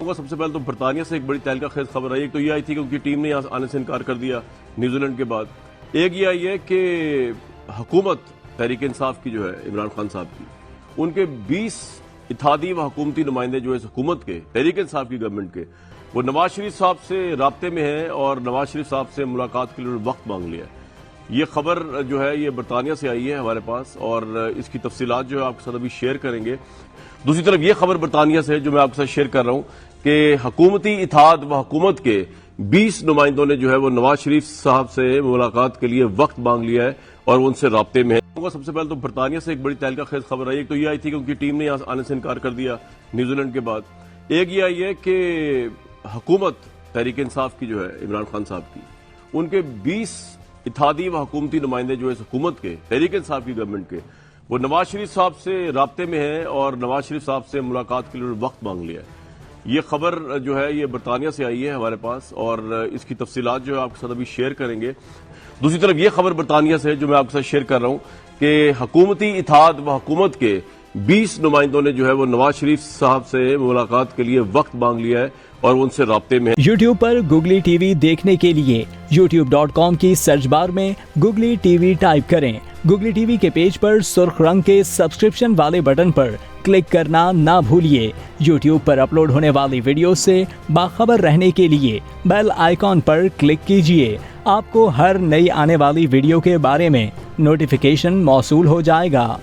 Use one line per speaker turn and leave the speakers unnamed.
سب سے پہلے تو برطانیہ سے ایک بڑی تہلکہ خیز خبر آئی. ایک تو یہ آئی تھی کہ ان کی ٹیم نے یہاں آنے سے انکار کر دیا نیوزی لینڈ کے بعد. ایک یہ آئی ہے کہ حکومت تحریک انصاف کی جو ہے عمران خان صاحب کی، ان کے 20 اتحادی و حکومتی نمائندے جو ہے حکومت کے تحریک انصاف کی گورنمنٹ کے، وہ نواز شریف صاحب سے رابطے میں ہیں اور نواز شریف صاحب سے ملاقات کے لیے وقت مانگ لیا ہے. یہ خبر جو ہے یہ برطانیہ سے آئی ہے ہمارے پاس، اور اس کی تفصیلات جو ہے آپ کے ساتھ ابھی شیئر کریں گے. دوسری طرف یہ خبر برطانیہ سے ہے جو میں آپ کے ساتھ شیئر کر رہا ہوں کہ حکومتی اتحاد و حکومت کے 20 نمائندوں نے جو ہے وہ نواز شریف صاحب سے ملاقات کے لیے وقت مانگ لیا ہے اور وہ ان سے رابطے میں ہیں. سب سے پہلے تو برطانیہ سے ایک بڑی تہلکہ خیز خبر آئی. ایک تو یہ آئی تھی کہ ان کی ٹیم نے یہاں آنے سے انکار کر دیا نیوزی لینڈ کے بعد. ایک یہ آئی ہے کہ حکومت تحریک انصاف کی جو ہے عمران خان صاحب کی، ان کے 20 اتحادی و حکومتی نمائندے جو ہے حکومت کے تحریک انصاف کی گورنمنٹ کے، وہ نواز شریف صاحب سے رابطے میں ہیں اور نواز شریف صاحب سے ملاقات کے لیے وقت مانگ لیا ہے. یہ خبر جو ہے یہ برطانیہ سے آئی ہے ہمارے پاس، اور اس کی تفصیلات جو ہے آپ کے ساتھ ابھی شیئر کریں گے. دوسری طرف یہ خبر برطانیہ سے ہے جو میں آپ کے ساتھ شیئر کر رہا ہوں کہ حکومتی اتحاد و حکومت کے 20 نمائندوں نے جو ہے وہ نواز شریف صاحب سے ملاقات کے لیے وقت مانگ لیا ہے اور وہ ان سے رابطے میں ہیں.
یوٹیوب پر گوگلی ٹی وی دیکھنے کے لیے youtube.com کی سرچ بار میں گوگلی ٹی وی ٹائپ کریں. گوگلی ٹی وی کے پیج پر سرخ رنگ کے سبسکرپشن والے بٹن پر کلک کرنا نہ بھولیے. یوٹیوب پر اپلوڈ ہونے والی ویڈیو سے باخبر رہنے کے لیے بیل آئیکن پر کلک کیجیے. آپ کو ہر نئی آنے والی ویڈیو کے بارے میں نوٹیفیکیشن موصول ہو جائے گا.